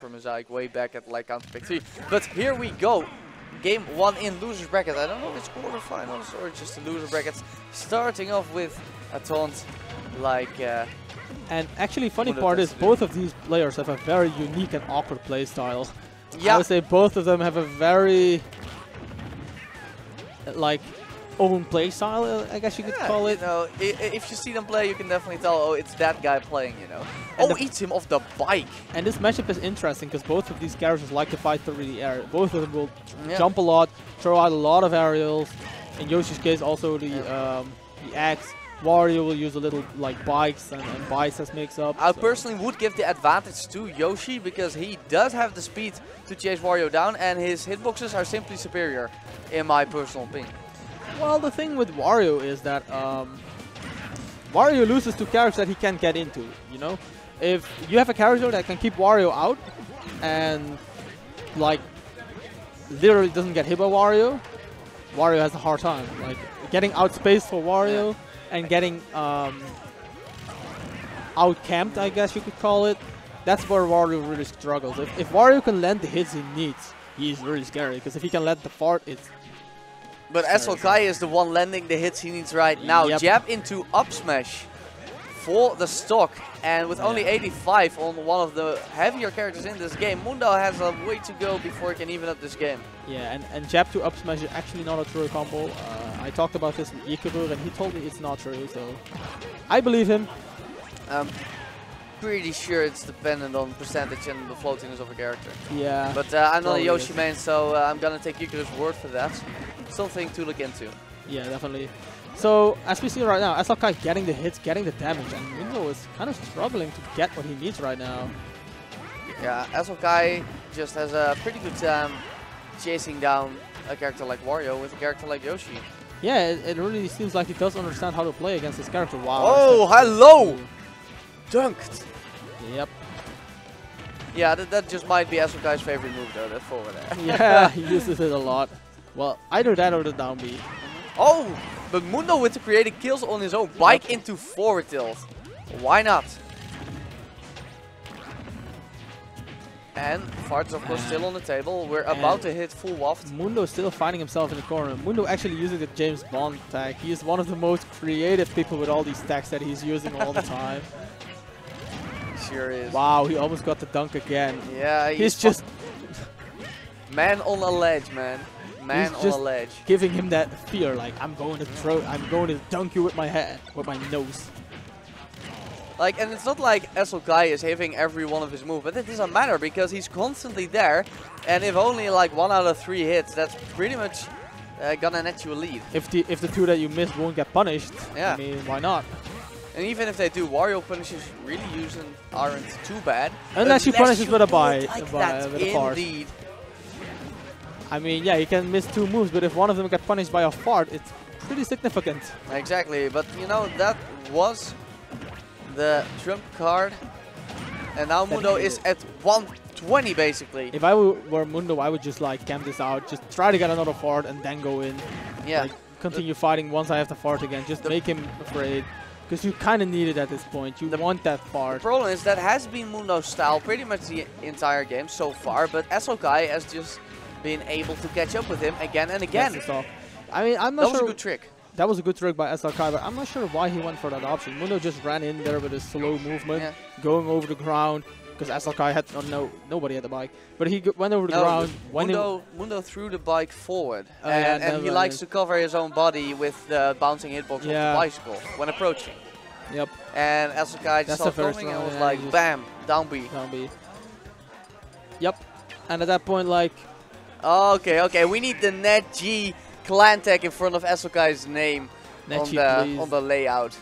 from Mosaic way back at like Counterpick 3. But here we go. Game 1 in losers bracket. I don't know if it's quarterfinals or just the loser brackets. Starting off with a taunt like... and actually, funny Mundo part is both of these players have a very unique and awkward play style. Yeah. I would say both of them have a very like own play style, I guess you could call it. You know, if you see them play, you can definitely tell, oh, it's that guy playing, you know. And oh, eats him off the bike. And this matchup is interesting because both of these characters like to fight through the air. Both of them will jump a lot, throw out a lot of aerials. In Yoshi's case, also the axe. Wario will use a little like bikes and bikes as mix-up. I personally would give the advantage to Yoshi because he does have the speed to chase Wario down, and his hitboxes are simply superior, in my personal opinion. Well, the thing with Wario is that Wario loses to characters that he can't get into, you know? If you have a character that can keep Wario out and like literally doesn't get hit by Wario, Wario has a hard time. Like getting outspaced for Wario and getting out-camped, I guess you could call it. That's where Wario really struggles. If Wario can land the hits he needs, he's really scary. Because if he can land the fart, it's... But SLKaj is the one landing the hits he needs right now. Yep. Jab into up smash for the stock. And with only 85 on one of the heavier characters in this game, Mundo has a way to go before he can even up this game. Yeah, and jab to up smash is actually not a true combo. I talked about this with Ikebur and he told me it's not true, so I believe him. Pretty sure it's dependent on percentage and the floatiness of a character. Yeah. But I'm not a Yoshi main, so I'm gonna take Ikebur's word for that. Something to look into. Yeah, definitely. So, as we see right now, SLKaj getting the hits, getting the damage, and Mundo is kind of struggling to get what he needs right now. Yeah, SLKaj just has a pretty good time chasing down a character like Wario with a character like Yoshi. Yeah, it really seems like he does understand how to play against this character. Wow. Oh, hello! Dunked! Yep. Yeah, that just might be SLKaj's favorite move though, that forward air. Yeah, he uses it a lot. Well, either that or the down B. Oh, but Mundo with the creative kills on his own. Bike into forward tilt. Why not? And farts of course still on the table. We're about to hit full waft. Mundo still finding himself in the corner. Mundo actually using the James Bond tag. He is one of the most creative people with all these tags that he's using all the time. Sure is. Wow, he almost got the dunk again. Yeah, he's just man on a ledge, man. Man on a ledge. Giving him that fear, like I'm going to dunk you with my head, with my nose. Like, and it's not like SLKaj is hitting every one of his moves, but it doesn't matter because he's constantly there. And if only like 1 out of 3 hits, that's pretty much gonna net you a lead. If the 2 that you missed won't get punished, yeah. I mean, why not? And even if they do, Wario punishes really aren't too bad. Unless you punish it with a bite, with a fart. Indeed. I mean, yeah, you can miss 2 moves, but if one of them get punished by a fart, it's pretty significant. Exactly, but you know, that was the trump card. And now Mundo is at 120 basically. If I were Mundo, I would just like camp this out, just try to get another fart and then go in. Yeah. Like, continue fighting once I have the fart again, just make him afraid. Because you kind of need it at this point. You want that fart. The problem is that has been Mundo's style pretty much the entire game so far, but SLKaj has just been able to catch up with him again and again. I mean, I'm not sure. That was a good trick. That was a good trick by SLKaj, but I'm not sure why he went for that option. Mundo just ran in there with his slow movement, going over the ground, because SLKaj had nobody at the bike. But he went over the ground. Mundo threw the bike forward, and he likes to cover his own body with the bouncing hitbox of the bicycle when approaching. Yep. And SLKaj just saw it coming and was like, bam, down B. Down B. Yep. And at that point, like... Okay, we need the net G clan tag in front of SLKaj's name on the layout.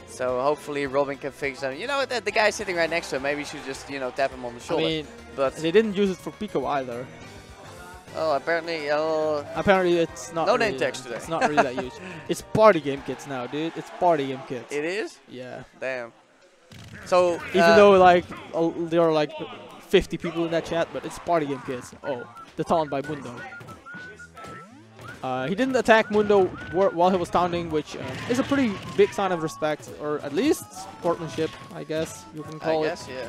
So hopefully Robin can fix them. You know, the guy sitting right next to him, maybe you should just, you know, tap him on the shoulder. I mean, but they didn't use it for Pico either. Oh, apparently... apparently it's not no really, name tags today. It's not really that huge. It's party game kits now, dude. It's party game kits. It is? Yeah. Damn. So... Even though, like, there are, like, 50 people in that chat, but it's party game kits. Oh, the taunt by Mundo. He didn't attack Mundo while he was taunting, which is a pretty big sign of respect, or at least sportsmanship, I guess you can call it. Yeah.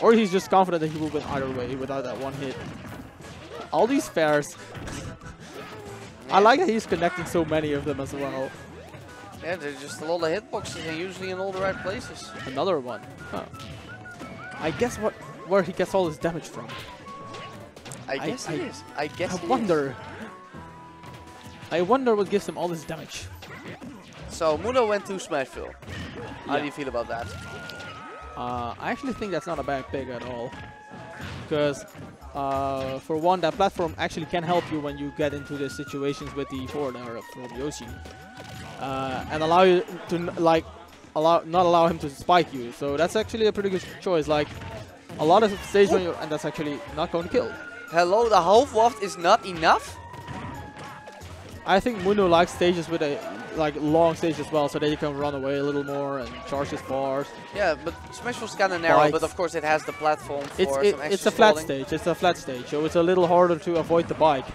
Or he's just confident that he will win either way without that one hit. All these fairs. I like that he's connecting so many of them as well. Yeah, there's just a lot of hitboxes and usually in all the right places. Another one. Huh. I guess where he gets all his damage from. I guess it is. I wonder what gives him all this damage. So Mundo went to Smashville. How do you feel about that? I actually think that's not a bad pick at all. Because for one, that platform actually can help you when you get into the situations with the forward air from Yoshi. And allow you to not allow him to spike you. So that's actually a pretty good choice. Like a lot of stage when and that's actually not going to kill. Hello, the half waft is not enough? I think Mundo likes stages with a long stage as well, so that you can run away a little more and charge his bars. Yeah, but Smashville's kind of narrow, but of course it has the platform for some extra It's a flat stage. It's a flat stage, so it's a little harder to avoid the bike.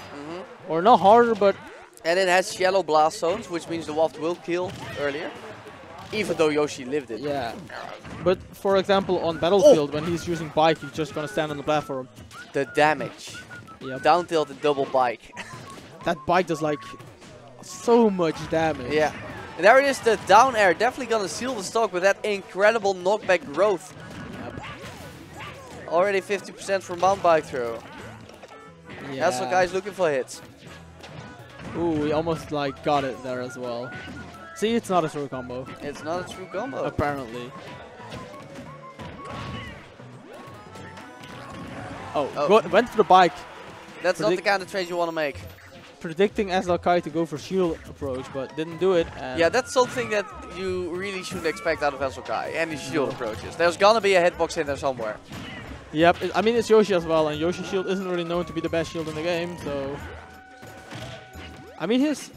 Or not harder, but... And it has shallow blast zones, which means the waft will kill earlier. Even though Yoshi lived it. Yeah. But for example, on Battlefield, when he's using bike, he's just gonna stand on the platform. The damage. Yep. Down tilt and double bike. That bike does like so much damage. Yeah. And there it is, the down air. Definitely gonna seal the stock with that incredible knockback growth. Yep. Already 50% from mountain bike throw. Yeah. SLKaj looking for hits. Ooh, we almost got it there as well. See, it's not a true combo. It's not a true combo. Apparently. Went for the bike. That's not the kind of trade you want to make. Predicting SLKaj to go for shield approach, but didn't do it. And yeah, that's something that you really shouldn't expect out of SLKaj. Any shield approaches. There's gonna be a hitbox in there somewhere. Yep, I mean it's Yoshi as well, and Yoshi's shield isn't really known to be the best shield in the game, so... I mean his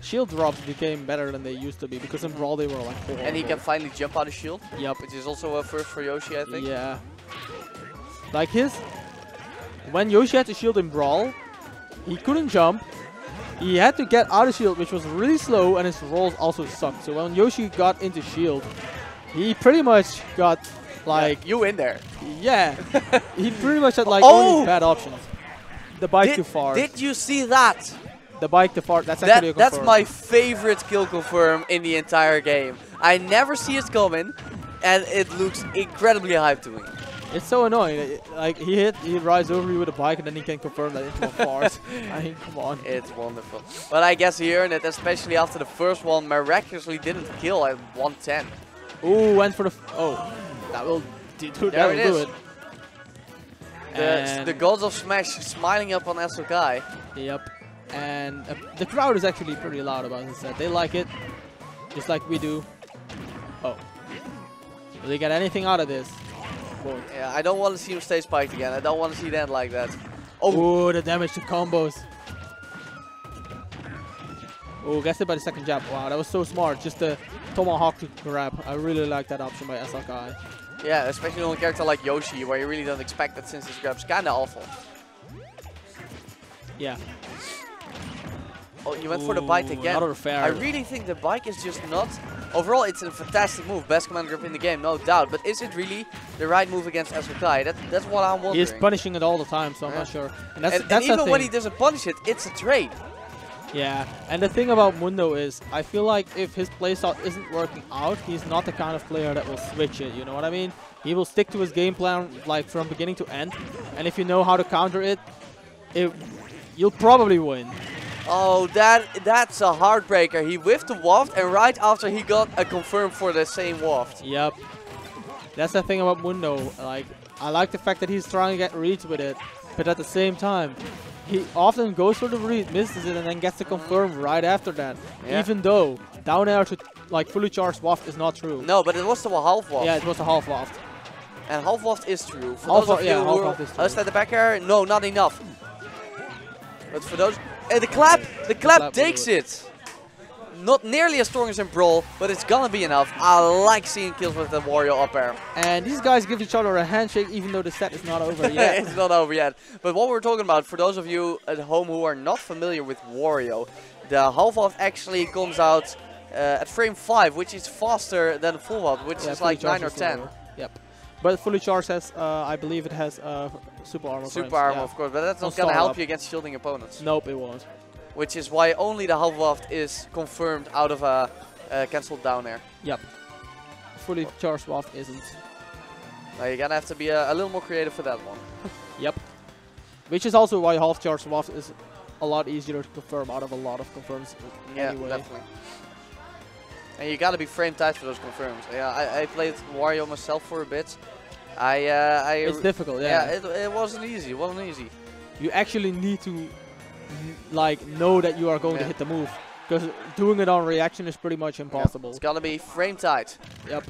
shield drops became better than they used to be, because in Brawl they were like horrible. And he can finally jump out of shield. Yep. Which is also a first for Yoshi, I think. Yeah. Like when Yoshi had the shield in Brawl, he couldn't jump. He had to get out of shield, which was really slow, and his rolls also sucked. So when Yoshi got into shield, he pretty much got like... Yeah, you in there. Yeah. He pretty much had like only bad options. The bike too far. Did you see that? The bike too far. That's actually a confirm. That's my favorite kill confirm in the entire game. I never see it coming, and it looks incredibly hyped to me. It's so annoying. Like he rides over you with a bike and then he can confirm that into a fart. I mean, come on. It's wonderful. But I guess he earned it, especially after the first one miraculously didn't kill at 110. Ooh, went for the... that will do it. The gods of Smash smiling up on SLKaj. Yep. And the crowd is actually pretty loud about this set. They like it, just like we do. Oh. Will they get anything out of this? Whoa. Yeah, I don't want to see him stay spiked again. I don't want to see that like that. Oh, the damage to combos. Oh, gets it by the second jab. Wow, that was so smart. Just the tomahawk to grab. I really like that option by SLKaj. Yeah, especially on a character like Yoshi, where you really don't expect that since his grab's kind of awful. Yeah. Oh, you went for the bike again. Another fair. I really think the bike is just not... Overall, it's a fantastic move. Best command grip in the game, no doubt. But is it really the right move against SLKaj? That's what I'm wondering. He's punishing it all the time, so I'm not sure. And that's even when he doesn't punish it, it's a trade. Yeah, and the thing about Mundo is, I feel like if his playstyle isn't working out, he's not the kind of player that will switch it, you know what I mean? He will stick to his game plan like from beginning to end, and if you know how to counter it, you'll probably win. Oh, that's a heartbreaker. He whiffed the waft, and right after he got a confirm for the same waft. Yep. That's the thing about Mundo. Like, I like the fact that he's trying to get reads with it, but at the same time, he often goes for the read, misses it, and then gets the confirm right after that. Yeah. Even though down air to like fully charged waft is not true. No, but it was still a half waft. Yeah, it was a half waft. And half waft is true. For half those of you half waft is true. At the back air, no, not enough. But for those, the clap takes it. Not nearly as strong as in Brawl, but it's gonna be enough. I like seeing kills with the Wario up air. And these guys give each other a handshake even though the set is not over yet. It's not over yet. But what we're talking about, for those of you at home who are not familiar with Wario, the half waft actually comes out at frame 5, which is faster than full waft, which is like 9 or 10. Yep. But fully charged has, I believe it has super armor. Super armor, of course, but that's not gonna help you against shielding opponents. Nope, it won't. Which is why only the half waft is confirmed out of a cancelled down air. Yep. Fully charged waft isn't. Now you're gonna have to be a little more creative for that one. Yep. Which is also why half charged waft is a lot easier to confirm out of a lot of confirms. Yeah, anyway. Definitely. And you gotta be frame tight for those confirms. Yeah, I played Wario myself for a bit. It's difficult, yeah. Yeah, it wasn't easy. It wasn't easy. You actually need to like know that you are going to hit the move, because doing it on reaction is pretty much impossible. It's gotta be frame tight. Yep.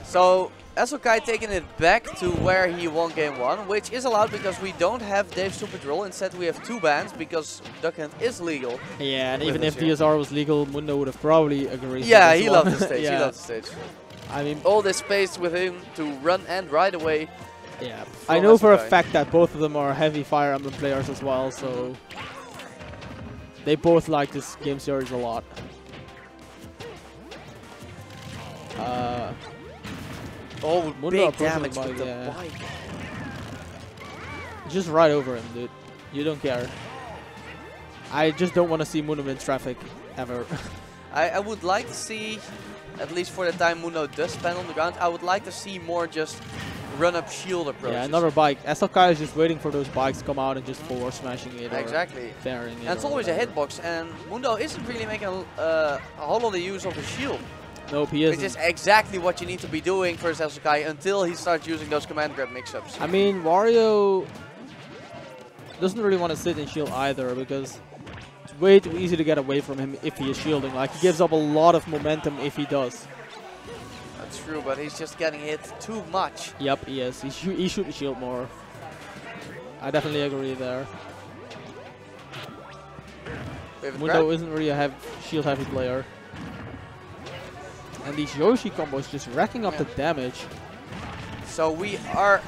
So SLKaj taking it back to where he won game 1, which is allowed because we don't have Dave's Stupid Roll. Instead we have 2 bans because Duck Hunt is legal. Yeah, and even if DSR was legal, Mundo would have probably agreed. Yeah, he loved the stage. He loved the stage. I mean, all this space with him to run and ride away. Yeah, I know for a fact that both of them are heavy Fire Emblem players as well, so they both like this game series a lot. Oh, Mundo big damage with the bike. Just ride over him, dude. You don't care. I just don't want to see Mundo in traffic ever. I would like to see, at least for the time Mundo does spend on the ground, I would like to see more just run-up shield approaches. Yeah, another bike. SLKaj is just waiting for those bikes to come out and just forward smashing it. Exactly. Bearing it. And it's always a hitbox, and Mundo isn't really making a whole lot of use of the shield. Nope, he isn't. Which is exactly what you need to be doing for SLKaj until he starts using those command grab mix-ups. I mean, Wario doesn't really want to sit in shield either, because it's way too easy to get away from him if he is shielding. Like, he gives up a lot of momentum if he does. That's true, but he's just getting hit too much. Yep, he is. He should shield more. I definitely agree there. Mundo isn't really a shield-heavy player. And these Yoshi combos just racking up the damage. So we are...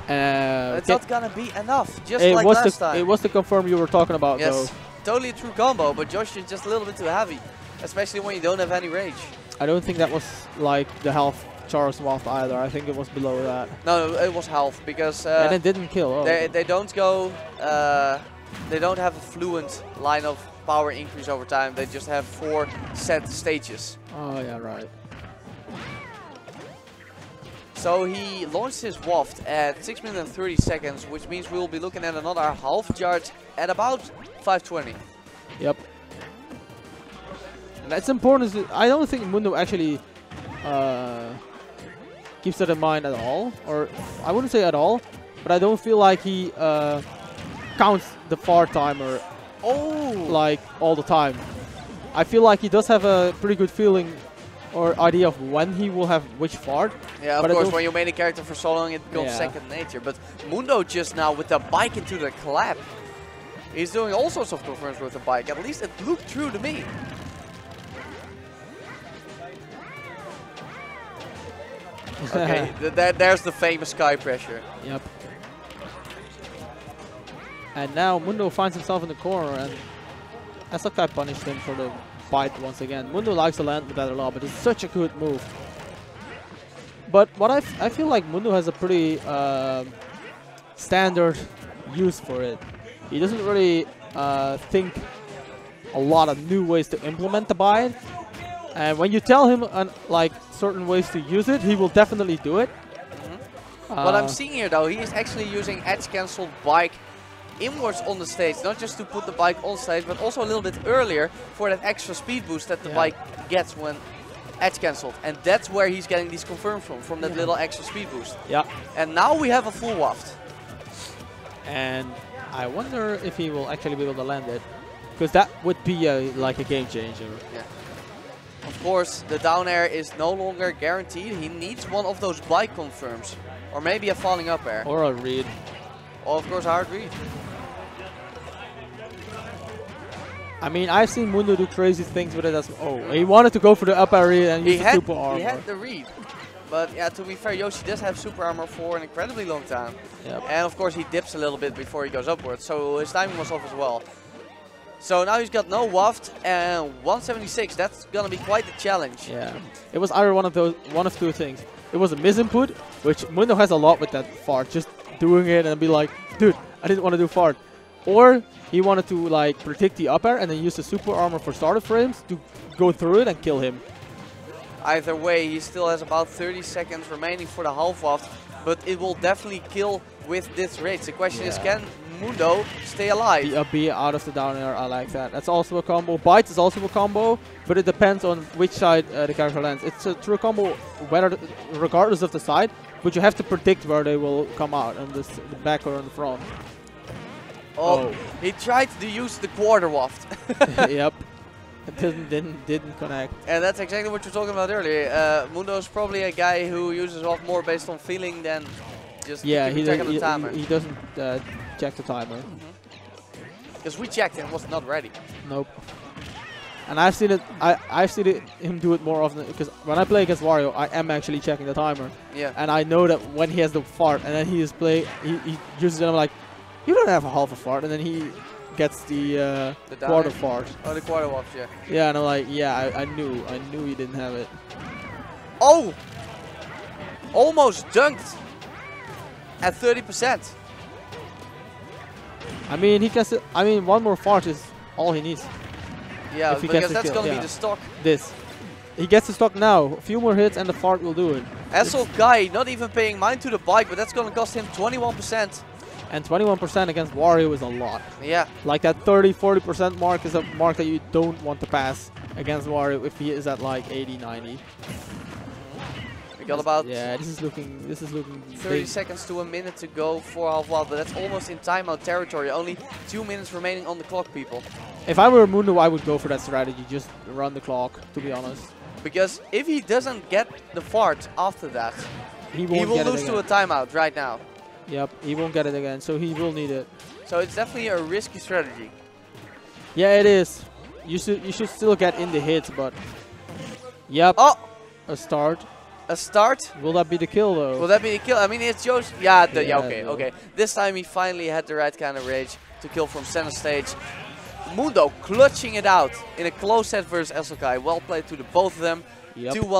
it's not gonna be enough, just like last time. It was the confirm you were talking about, though. Yes, totally a true combo, but Yoshi is just a little bit too heavy. Especially when you don't have any rage. I don't think that was like the health Charles Waft either. I think it was below that. No, it was health, because... and it didn't kill. Oh. They don't go... they don't have a fluent line of power increase over time. They just have 4 set stages. Oh, yeah, right. So he launched his waft at 6 minutes and 30 seconds, which means we will be looking at another half charge at about 520. Yep. And that's important. I don't think Mundo actually keeps that in mind at all. Or I wouldn't say at all, but I don't feel like he counts the far timer like all the time. I feel like he does have a pretty good feeling or idea of when he will have which fart. Yeah, of course, when you made a character for so long, it becomes second nature. But Mundo just now with the bike into the clap. He's doing all sorts of confirms with the bike. At least it looked true to me. Okay, there's the famous sky pressure. Yep. And now Mundo finds himself in the corner, and SLKaj punished him for the bite once again. Mundo likes to land with that a lot, but it's such a good move. But what I feel like Mundo has a pretty standard use for it. He doesn't really think a lot of new ways to implement the bite. And when you tell him like certain ways to use it, he will definitely do it. What I'm seeing here though, he is actually using edge cancelled bike inwards on the stage, not just to put the bike on stage, but also a little bit earlier for that extra speed boost that the bike gets when edge cancelled. And that's where he's getting these confirmed from that little extra speed boost. Yeah. And now we have a full waft. And I wonder if he will actually be able to land it, because that would be like a game changer. Yeah. Of course, the down air is no longer guaranteed. He needs one of those bike confirms. Or maybe a falling up air. Or a read. Or of course, hard read. I mean, I've seen Mundo do crazy things with it as he wanted to go for the up air read and use the super armor. He had the read. But yeah, to be fair, Yoshi does have super armor for an incredibly long time. Yep. And of course, he dips a little bit before he goes upwards. So his timing was off as well. So now he's got no waft and 176. That's gonna be quite the challenge. Yeah, it was either one of two things. It was a misinput, which Mundo has a lot with that fart. Just doing it and be like, dude, I didn't want to do fart. Or he wanted to like predict the up air and then use the super armor for starter frames to go through it and kill him. Either way, he still has about 30 seconds remaining for the half waft, but it will definitely kill with this rage. The question is, can Mundo stay alive? The up B out of the down air, I like that. That's also a combo. Bite is also a combo, but it depends on which side the character lands. It's a true combo regardless of the side, but you have to predict where they will come out, on the back or on the front. Oh, he tried to use the quarter waft. Yep. It didn't connect. And that's exactly what you were talking about earlier. Mundo is probably a guy who uses off more based on feeling than just he checking the timer. He doesn't check the timer. Because we checked and it was not ready. Nope. And I've seen it. I've seen him do it more often because when I play against Wario, I am actually checking the timer. Yeah. And I know that when he has the fart and then he uses it, I'm like, you don't have a half a fart, and then he gets the quarter fart. Oh, the quarter waft, yeah. Yeah, and I'm like, yeah, I knew he didn't have it. Oh! Almost dunked at 30%. I mean, he gets it. I mean, one more fart is all he needs. Yeah, because that's going to be the stock. He gets the stock now. A few more hits and the fart will do it. SLKaj not even paying mind to the bike, but that's going to cost him 21%. And 21% against Wario is a lot. Yeah. Like that 30-40% mark is a mark that you don't want to pass against Wario if he is at like 80-90. We got about this is looking 30 big. seconds to a minute to go for half wild, but that's almost in timeout territory. Only 2 minutes remaining on the clock, people. If I were Mundo, I would go for that strategy. Just run the clock, to be honest. Because if he doesn't get the fart after that, he will lose to a timeout right now. Yep, he won't get it again, so he will need it. So it's definitely a risky strategy. Yeah, it is. You should still get in the hits, but yep. Oh, a start. A start. Will that be the kill though? Will that be the kill? I mean, it's Yoshi. Yeah, okay, no. okay. This time he finally had the right kind of rage to kill from center stage. Mundo clutching it out in a close set versus SLKaj. Well played to the both of them. Yep. 2-1.